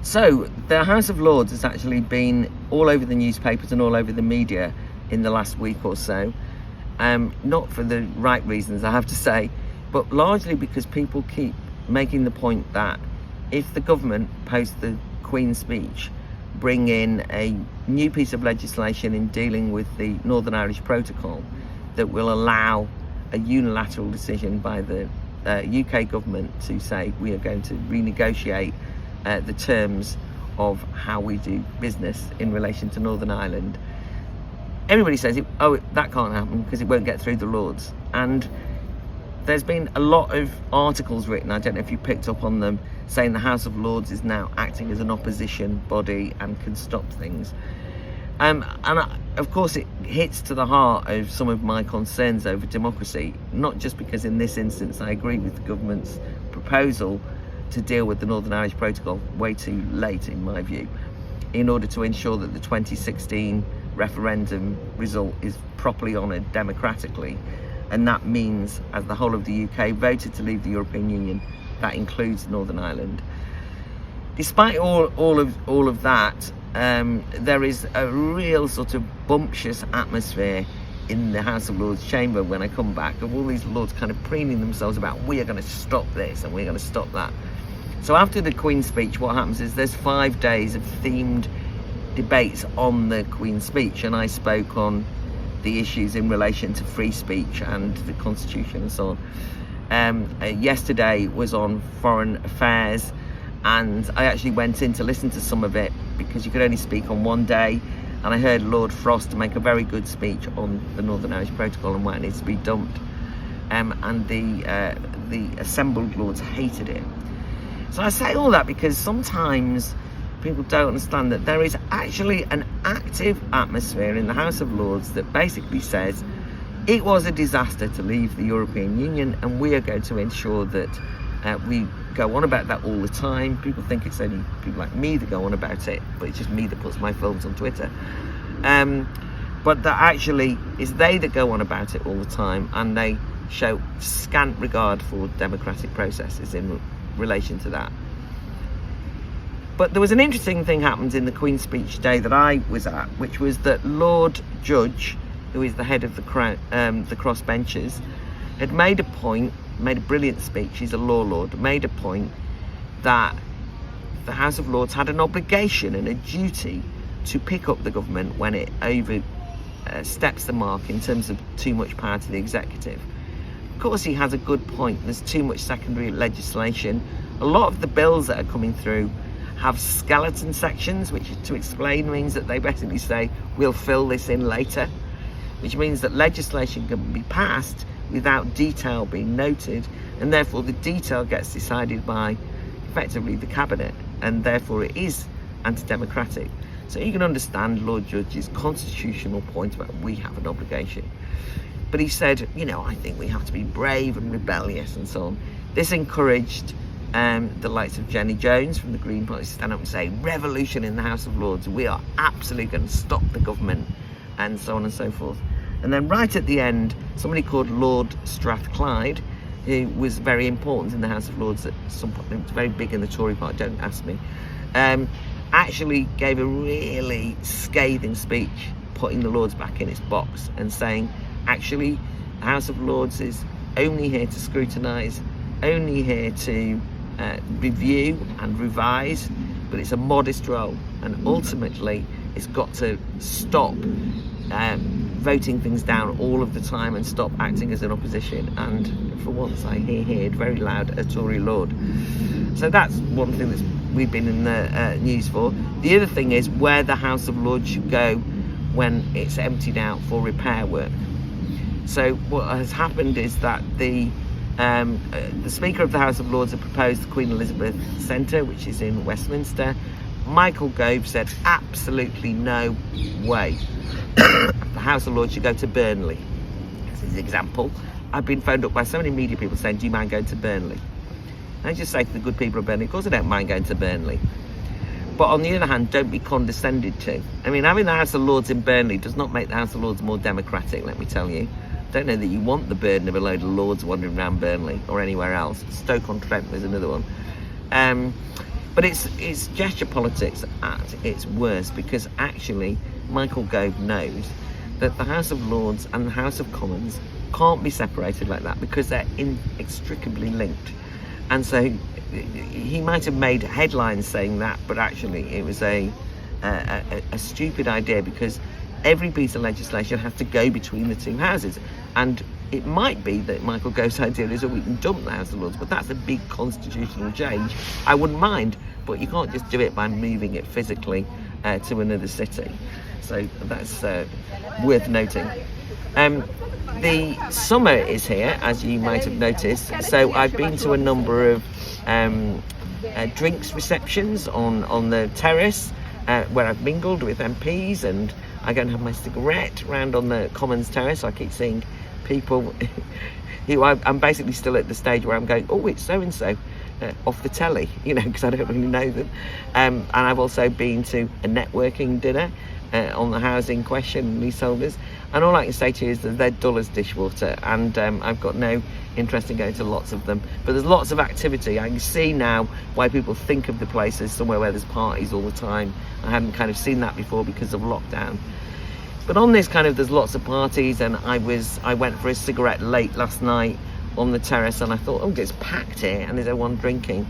So the House of Lords has actually been all over the newspapers and all over the media in the last week or so. Not for the right reasons, I have to say, but largely because people keep making the point that if the government, post the Queen's speech, bring in a new piece of legislation in dealing with the Northern Irish Protocol that will allow a unilateral decision by the UK government to say we are going to renegotiate the terms of how we do business in relation to Northern Ireland, everybody says, that can't happen because it won't get through the Lords. And there's been a lot of articles written, I don't know if you picked up on them, saying the House of Lords is now acting as an opposition body and can stop things. Of course, it hits to the heart of some of my concerns over democracy, not just because in this instance I agree with the government's proposal to deal with the Northern Irish Protocol way too late, in my view, in order to ensure that the 2016 referendum result is properly honoured democratically. And that means, as the whole of the UK voted to leave the European Union, that includes Northern Ireland. Despite all of that, there is a real sort of bumptious atmosphere in the House of Lords chamber when I come back, of all these lords kind of preening themselves about, we are going to stop this and we're going to stop that. So after the Queen's speech, what happens is there's 5 days of themed debates on the Queen's speech, and I spoke on the issues in relation to free speech and the Constitution and so on. Yesterday was on foreign affairs, and I actually went in to listen to some of it because you could only speak on one day, and I heard Lord Frost make a very good speech on the Northern Irish Protocol and why it needs to be dumped, and the assembled lords hated it. So I say all that because sometimes people don't understand that there is actually an active atmosphere in the House of Lords that basically says it was a disaster to leave the European Union, and we are going to ensure that we go on about that all the time. People think it's only people like me that go on about it, but it's just me that puts my films on Twitter. But that actually is they that go on about it all the time, and they show scant regard for democratic processes in relation to that. But there was an interesting thing happened in the Queen's speech today that I was at, which was that Lord Judge, who is the head of the crossbenchers, had made a brilliant speech. He's a law lord, made a point that the House of Lords had an obligation and a duty to pick up the government when it oversteps the mark in terms of too much power to the executive. Of course, he has a good point. There's too much secondary legislation. A lot of the bills that are coming through have skeleton sections, which to explain means that they basically say, we'll fill this in later, which means that legislation can be passed without detail being noted, and therefore the detail gets decided by effectively the cabinet, and therefore it is anti-democratic. So you can understand Lord Judge's constitutional point about we have an obligation. But he said, I think we have to be brave and rebellious and so on. This encouraged the likes of Jenny Jones from the Green Party to stand up and say, revolution in the House of Lords, we are absolutely going to stop the government, and so on and so forth. And then right at the end, somebody called Lord Strathclyde, who was very important in the House of Lords at some point, it was very big in the Tory party, don't ask me, actually gave a really scathing speech, putting the Lords back in its box and saying, actually, the House of Lords is only here to scrutinise, only here to review and revise, but it's a modest role, and ultimately it's got to stop voting things down all of the time and stop acting as an opposition. And for once I heard very loud a Tory Lord. So that's one thing that we've been in the news for. The other thing is where the House of Lords should go when it's emptied out for repair work. So what has happened is that the Speaker of the House of Lords had proposed the Queen Elizabeth Centre, which is in Westminster. Michael Gove said absolutely no way. The House of Lords should go to Burnley. As his example, I've been phoned up by so many media people saying, do you mind going to Burnley? And I just say to the good people of Burnley, of course I don't mind going to Burnley. But on the other hand, don't be condescended to. I mean, having the House of Lords in Burnley does not make the House of Lords more democratic, let me tell you. Don't know that you want the burden of a load of lords wandering around Burnley or anywhere else. Stoke-on-Trent was another one. But it's gesture politics at its worst, because actually Michael Gove knows that the House of Lords and the House of Commons can't be separated like that, because they're inextricably linked. And so he might have made headlines saying that, but actually it was a stupid idea, because every piece of legislation has to go between the two houses. And it might be that Michael Gove's idea is that we can dump the House of Lords, but that's a big constitutional change. I wouldn't mind, but you can't just do it by moving it physically to another city. So that's worth noting. The summer is here, as you might have noticed, so I've been to a number of drinks receptions on the terrace, where I've mingled with MPs, and I go and have my cigarette round on the Commons terrace. I keep seeing people who I'm basically still at the stage where I'm going, oh, it's so-and-so off the telly, because I don't really know them. And I've also been to a networking dinner on the housing question, leaseholders, and all I can say to you is that they're dull as dishwater, and I've got no interest in going to lots of them. But there's lots of activity. I can see now why people think of the place as somewhere where there's parties all the time. I hadn't kind of seen that before because of lockdown. But on this there's lots of parties, and I went for a cigarette late last night on the terrace, and I thought, oh, it's packed here, and there's everyone drinking.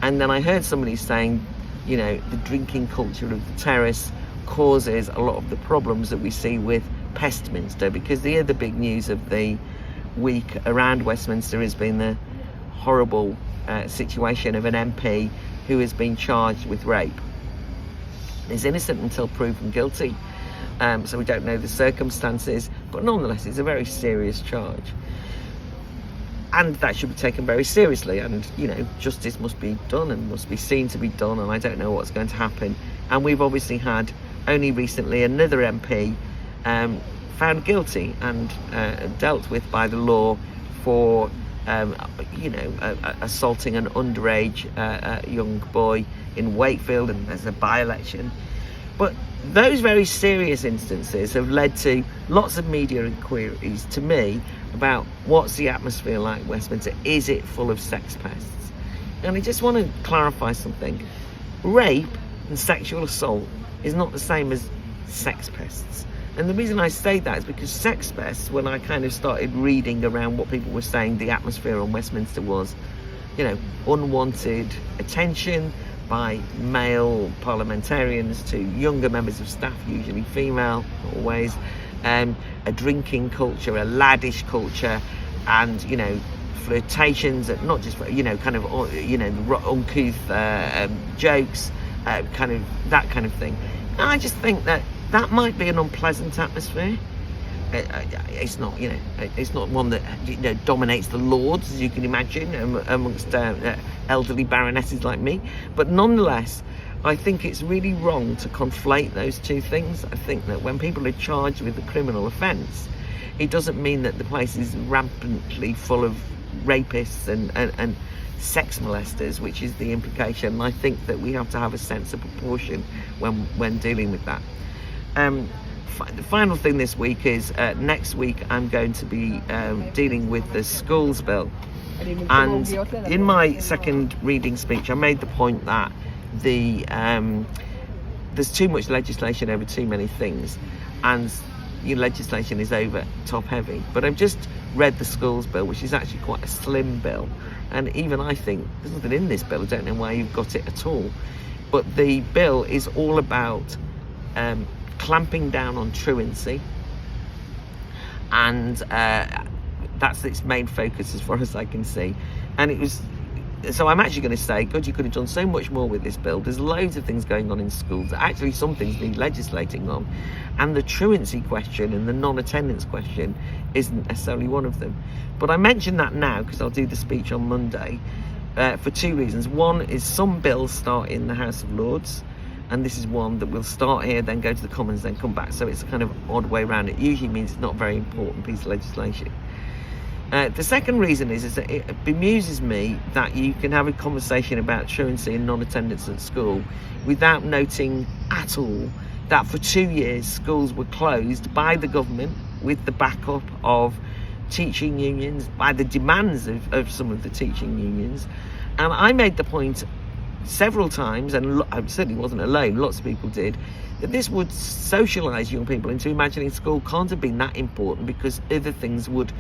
And then I heard somebody saying, the drinking culture of the terrace causes a lot of the problems that we see with Pestminster, because the other big news of the week around Westminster has been the horrible situation of an MP who has been charged with rape. He's innocent until proven guilty, so we don't know the circumstances, but nonetheless it's a very serious charge, and that should be taken very seriously, and justice must be done and must be seen to be done, and I don't know what's going to happen. And we've obviously had only recently another MP found guilty and dealt with by the law for assaulting an underage young boy in Wakefield, and there's a by-election. But those very serious instances have led to lots of media inquiries to me about what's the atmosphere like in Westminster. Is it full of sex pests? And I just want to clarify something. Rape and sexual assault is not the same as sex pests. And the reason I say that is because sex pests, when I kind of started reading around what people were saying the atmosphere on Westminster was, unwanted attention by male parliamentarians to younger members of staff, usually female, not always, a drinking culture, a laddish culture, and, flirtations, not just, uncouth jokes, kind of that kind of thing. And I just think that might be an unpleasant atmosphere. It's not, it's not one that dominates the Lords, as you can imagine, amongst elderly baronesses like me. But nonetheless, I think it's really wrong to conflate those two things. I think that when people are charged with a criminal offence, it doesn't mean that the place is rampantly full of rapists and sex molesters, which is the implication. And I think that we have to have a sense of proportion when dealing with that. The final thing this week is next week I'm going to be dealing with the schools bill, and in my second reading speech I made the point that there's too much legislation over too many things, and legislation is over top heavy. But I've just read the schools bill, which is actually quite a slim bill, and even I think there's nothing in this bill. I don't know why you've got it at all, but the bill is all about clamping down on truancy, and that's its main focus as far as I can see. And so I'm actually going to say, God, you could have done so much more with this bill. There's loads of things going on in schools. Actually, some things need legislating on, and the truancy question and the non-attendance question isn't necessarily one of them. But I mention that now because I'll do the speech on Monday for two reasons. One is some bills start in the House of Lords, and this is one that will start here, then go to the Commons, then come back. So it's a kind of odd way around. It usually means it's not a very important piece of legislation. The second reason is that it bemuses me that you can have a conversation about truancy and non-attendance at school without noting at all that for 2 years schools were closed by the government with the backup of teaching unions, by the demands of some of the teaching unions. And I made the point several times, and I certainly wasn't alone, lots of people did, that this would socialise young people into imagining school can't have been that important because other things would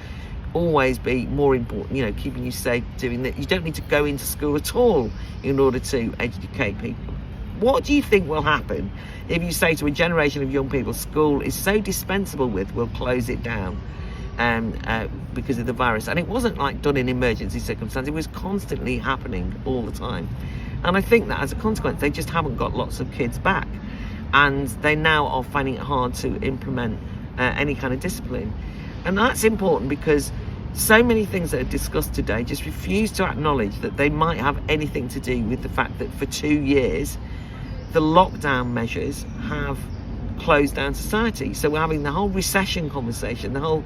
always be more important, you know, keeping you safe, doing that. You don't need to go into school at all in order to educate people. What do you think will happen if you say to a generation of young people, school is so dispensable with, we'll close it down because of the virus? And it wasn't like done in emergency circumstances, it was constantly happening all the time. And I think that as a consequence, they just haven't got lots of kids back, and they now are finding it hard to implement any kind of discipline. And that's important because so many things that are discussed today just refuse to acknowledge that they might have anything to do with the fact that for 2 years the lockdown measures have closed down society. So we're having the whole recession conversation, the whole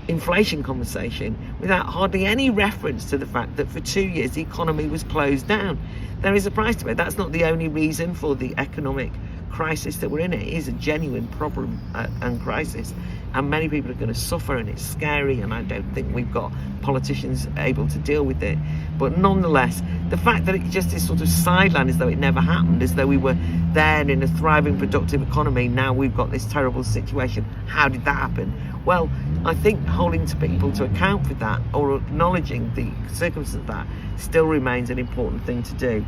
inflation conversation, without hardly any reference to the fact that for 2 years the economy was closed down. There is a price to pay. That's not the only reason for the economic crisis that we're in. It is a genuine problem and crisis, and many people are going to suffer, and it's scary, and I don't think we've got politicians able to deal with it. But nonetheless, the fact that it just is sort of sidelined as though it never happened, as though we were there in a thriving, productive economy, now we've got this terrible situation. How did that happen? Well, I think holding to people to account for that, or acknowledging the circumstances of that, still remains an important thing to do.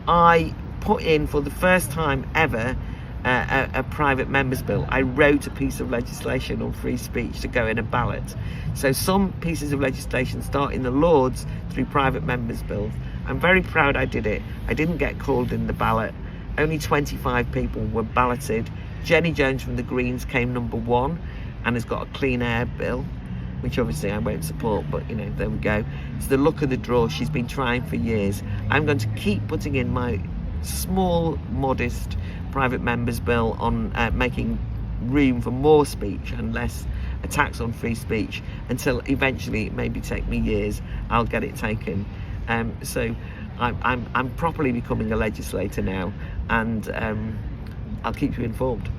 I put in, for the first time ever, a private members bill. I wrote a piece of legislation on free speech to go in a ballot. So some pieces of legislation start in the Lords through private members bills. I'm very proud I did it. I didn't get called in the ballot. Only 25 people were balloted. Jenny Jones from the Greens came number 1 and has got a clean air bill, which obviously I won't support, but you know, there we go. It's the luck of the draw. She's been trying for years. I'm going to keep putting in my small, modest private members bill on making room for more speech and less attacks on free speech, until eventually, it maybe take me years, I'll get it taken. So I'm properly becoming a legislator now, and I'll keep you informed.